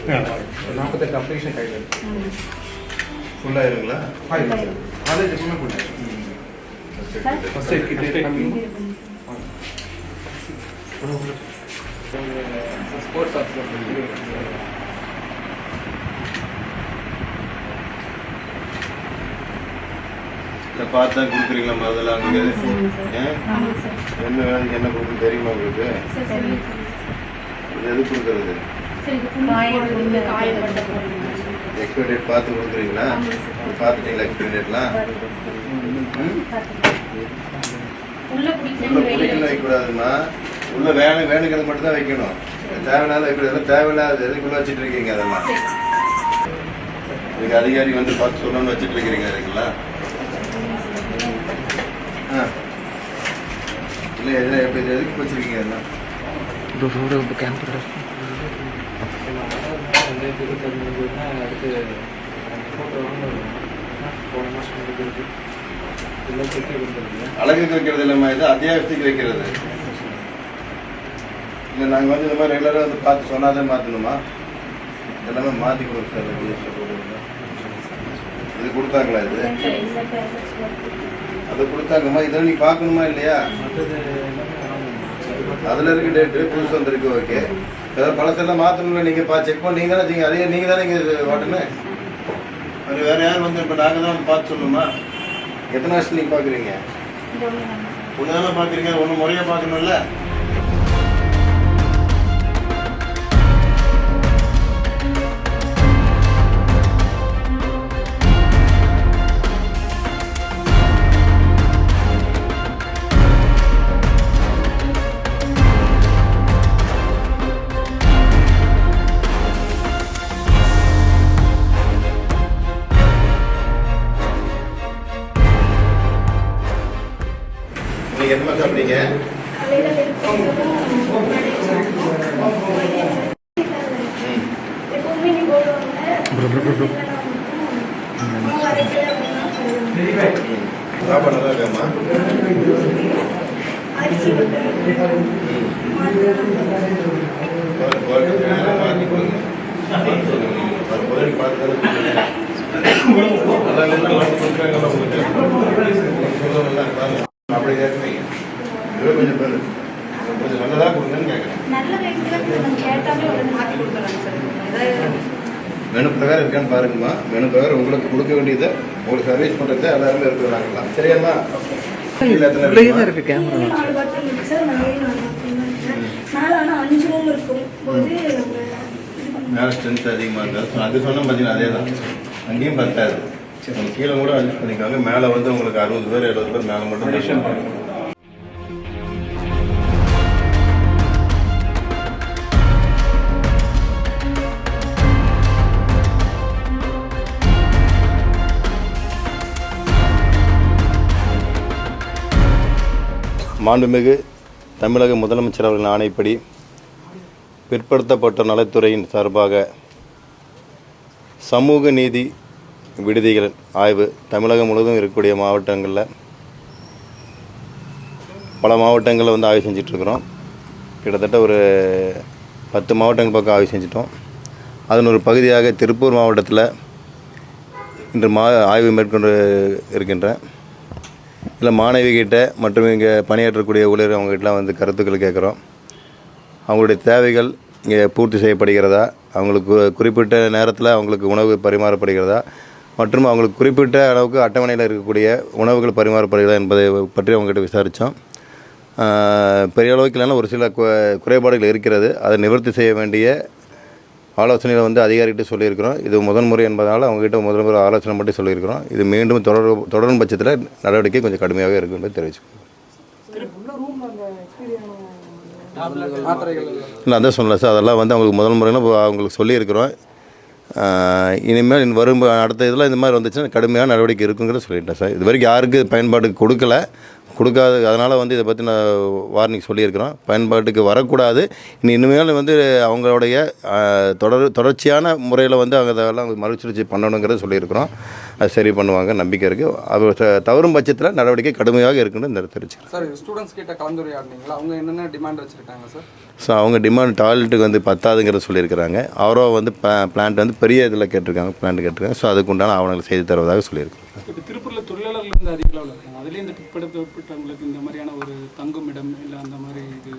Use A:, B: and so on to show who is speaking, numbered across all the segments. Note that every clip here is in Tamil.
A: 48 அப்ளிகேஷன் கையில்
B: ஃபுல்லாயிருங்களா?
A: காலேஜ் எப்பவுமே ஃபுல்லாக ஃபஸ்ட்டு கிட்டே ஸ்போர்ட்ஸ் ஆஃபீஸர்
B: இல்லை பார்த்து தான் கொடுக்குறீங்களா அதெல்லாம் அங்கே? என்ன வேலைக்கு என்ன கொடுக்குறது தெரியுமா உங்களுக்கு? எது கொடுக்குறது? எக்ஸ்பைரி டேட் பார்த்து கொடுக்குறீங்களா? பார்த்துட்டீங்களா எக்ஸ்பைரி டேட்லாம்? உள்ள பிடிக்கல வைக்கக்கூடாதுமா. உள்ள வேணுங்கிறது மட்டும் தான் வைக்கணும். தேவையில்லாத வைக்கூடாது. தேவையில்லாத எதுக்குள்ள வச்சுட்டு இருக்கீங்க அதெல்லாம்? இதுக்கு அதிகாரி வந்து பார்த்து சொல்லணும்னு வச்சுட்டு இருக்கிறீங்க அதுங்களா? இல்லை எதில் எப்படி எதுக்கு வச்சுருக்கீங்க அதெல்லாம்?
A: அடுத்து
B: அழகுக்கு வைக்கிறது இல்லைம்மா, இது அத்தியாவசியத்துக்கு வைக்கிறது. இல்லை நாங்கள் வந்து இந்த மாதிரி ரெகுலராக வந்து பார்த்து சொன்னாதான் மாற்றணுமா? எல்லாமே மாற்றி கொடுங்க சார். இது கொடுத்தாங்களா? இது அதை கொடுத்தாங்கம்மா. இதெல்லாம் நீ பார்க்கணுமா இல்லையா? அதில் இருக்க டேட்டு புதுசு வந்துருக்கு. ஓகே, ஏதாவது பழசெல்லாம் மாற்றணும்ல நீங்கள் செக் பண்ணி நீங்கள் தானே அதே நீங்கள் தானே இங்கே ஓட்டுன்னு அது வேறு யார் வந்து இப்போ நாங்கள் தான் வந்து பார்த்து சொல்லணுமா? எத்தனை வருஷம் நீங்கள் பார்க்குறீங்க? ஒன்று தானே பார்க்குறீங்க, ஒன்று முறையாக பார்க்கணும்ல? நீங்கள் என்ன சாப்பிட்டீங்க? சாப்பாடு நல்லா இருக்காம்மா? மாற்றி கொடுங்க. பார்த்து அப்படி கேட்குறீங்க. கொஞ்சம் பேர் கொஞ்சம் நல்லதாக கொடுங்கன்னு கேட்குறேன். மெனு பிரகாரம் இருக்கான்னு பாருங்கம்மா. மெனு பிரகாரம் உங்களுக்கு கொடுக்க வேண்டியதை உங்களுக்கு சர்வீஸ் பண்ணுறது எல்லாருமே இருக்கிறாங்களா? சரியாம்மா?
C: இருக்கு கேமரா
B: மேலே ஸ்ட்ரென்த் அதிகமாக இருந்தால் அது சொன்ன பார்த்தீங்கன்னா அதே தான். அங்கேயும் பத்தாது. கீழே கூட அட்ஜஸ்ட் பண்ணிக்காங்க. மேலே வந்து உங்களுக்கு 60 பேர் 70 பேர் மேலே மட்டும். மாண்புமிகு தமிழக முதலமைச்சர் அவர்களின் ஆணைப்படி பிற்படுத்தப்பட்ட நலத்துறையின் சார்பாக சமூக நீதி விடுதிகள் ஆய்வு தமிழகம் முழுவதும் இருக்கக்கூடிய மாவட்டங்களில் பல மாவட்டங்களில் வந்து ஆய்வு செஞ்சிட்ருக்குறோம். கிட்டத்தட்ட ஒரு 10 மாவட்டங்கள் பக்கம் ஆய்வு செஞ்சிட்டோம். அதன் ஒரு பகுதியாக திருப்பூர் மாவட்டத்தில் இன்று ஆய்வு மேற்கொண்டு இருக்கின்றேன். இல்லை மாணவிகிட்ட மற்றும் இங்கே பணியாற்றக்கூடிய ஊழியர் அவங்ககிட்டலாம் வந்து கருத்துக்கள் கேட்குறோம். அவங்களுடைய தேவைகள் இங்கே பூர்த்தி செய்யப்படுகிறதா, அவங்களுக்கு குறிப்பிட்ட நேரத்தில் அவங்களுக்கு உணவு பரிமாறப்படுகிறதா, மற்றும் அவங்களுக்கு குறிப்பிட்ட அளவுக்கு அட்டவணையில் இருக்கக்கூடிய உணவுகள் பரிமாறப்படுகிறதா என்பதை பற்றி அவங்ககிட்ட விசாரித்தோம். பெரிய அளவுக்கு இல்லைனா ஒரு சில குறைபாடுகள் இருக்கிறது. அதை நிவர்த்தி செய்ய வேண்டிய ஆலோசனையில் வந்து அதிகாரிகிட்ட சொல்லியிருக்கிறோம். இது முதன்முறை என்பதனால் அவங்ககிட்ட முதன்முறை ஆலோசனை மட்டும் சொல்லியிருக்கிறோம். இது மீண்டும் தொடரும் பட்சத்தில் நடவடிக்கை கொஞ்சம் கடுமையாக இருக்கும் என்று தெரிவிச்சுக்கோங்க. இல்லை அதான் சொல்லலை சார், அதெல்லாம் வந்து அவங்களுக்கு முதல் முறையில் அவங்களுக்கு சொல்லியிருக்கிறோம். இனிமேல் வரும் அடுத்த இதில் இந்த மாதிரி வந்துச்சுன்னா கடுமையான நடவடிக்கை இருக்குங்கிறத சொல்லிட்டேன் சார். இது வரைக்கும் யாருக்கு பயன்பாட்டுக்கு கொடுக்கல, கொடுக்காது. அதனால் வந்து இதை பற்றி நான் வார்னிங் சொல்லியிருக்கிறோம். பயன்பாட்டுக்கு வரக்கூடாது. இனிமேல் வந்து அவங்களுடைய தொடர்ச்சியான முறையில் வந்து அவங்க அதெல்லாம் மறுசுழற்சி பண்ணணுங்கிறத சொல்லியிருக்கிறோம். அது சரி பண்ணுவாங்க, நம்பிக்கை இருக்குது. அது தவறும் பட்சத்தில் நடவடிக்கை கடுமையாக இருக்குன்னு இந்த தெரிவிச்சுக்கிறேன்.
D: சார், ஸ்டூடெண்ட்ஸ் கிட்ட கலந்துரையாடினீங்களா? அவங்க என்னென்ன டிமாண்ட் வச்சுருக்காங்க சார்?
B: ஸோ அவங்க டிமாண்ட் டாய்லெட்டுக்கு வந்து பத்தாதுங்கிறத சொல்லியிருக்கிறாங்க. அவரோ வந்து பிளான்ட் வந்து பெரிய இதில் கேட்டிருக்காங்க, பிளான்ட் கேட்டிருக்காங்க. ஸோ அதுக்கு உண்டான ஆவணங்களை செய்து தருவதாக சொல்லியிருக்கோம்.
E: இப்போ திருப்பூரில் தொழிலாளர்கள் வந்து அதிக அளவில் இருக்காங்க. அதுலேயும் இந்த பிற்படுத்தப்பட்டவங்களுக்கு இந்த மாதிரியான ஒரு தங்கும் இடம் இல்லை அந்த மாதிரி இது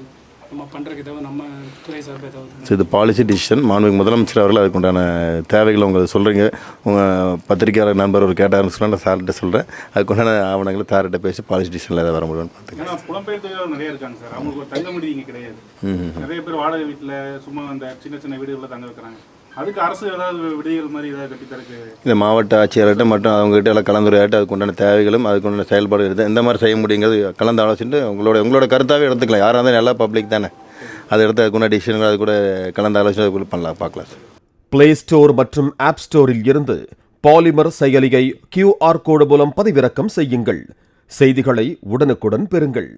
E: நம்ம பண்ணுறதுக்கு ஏதாவது நம்ம துறை சார்பு ஏதாவது?
B: ஸோ இது பாலிசி டிசிஷன். மாண்புமிகு முதலமைச்சர் அவர்கள் அதுக்குண்டான தேவைகளை உங்கள் சொல்கிறீங்க. உங்கள் பத்திரிகையாளர் நண்பர் ஒரு கேட்டார்னு சொன்னால் நான் சார்கிட்ட சொல்கிறேன். அதுக்குண்டான ஆவணங்களை சார்கிட்ட பேசி பாலிசி டிசிஷனில் எதாவது வர முடியும்னு பார்த்துக்கேன்.
F: ஏன்னா புலம்பெயர் தொழிலாளர் நிறைய இருக்காங்க சார். அவங்களுக்கு ஒரு தங்க விடுதி இங்கே கிடையாது. நிறைய பேர் வாடகை வீட்டில் சும்மா அந்த சின்ன சின்ன வீடுகளில் தங்க வைக்கிறாங்க. அதுக்கு அரசு ஏதாவது விடுதிகள் மாதிரி ஏதாவது கட்டித்தருக்கு
B: இந்த மாவட்ட ஆட்சியர்கிட்ட மட்டும் அவங்ககிட்ட எல்லாம் கலந்துரையாட்டு அதுக்குண்டான தேவைகளும் அதுக்குண்டான செயல்பாடு எடுத்து எந்த மாதிரி செய்ய முடியுங்கிறது கலந்து ஆலோசிட்டு உங்களோட கருத்தாகவே எடுத்துக்கலாம். யாராக இருந்தாலும் எல்லா பப்ளிக் தானே, அதை எடுத்து அதுக்குண்டான டிசிஷன்கள் அது கூட கலந்து ஆலோசனை அதுக்குள்ள பண்ணலாம், பார்க்கலாம் சார்.
G: பிளே ஸ்டோர் மற்றும் ஆப் ஸ்டோரில் இருந்து பாலிமர் செயலியை QR கோடு மூலம் பதிவிறக்கம் செய்யுங்கள். செய்திகளை உடனுக்குடன் பெறுங்கள்.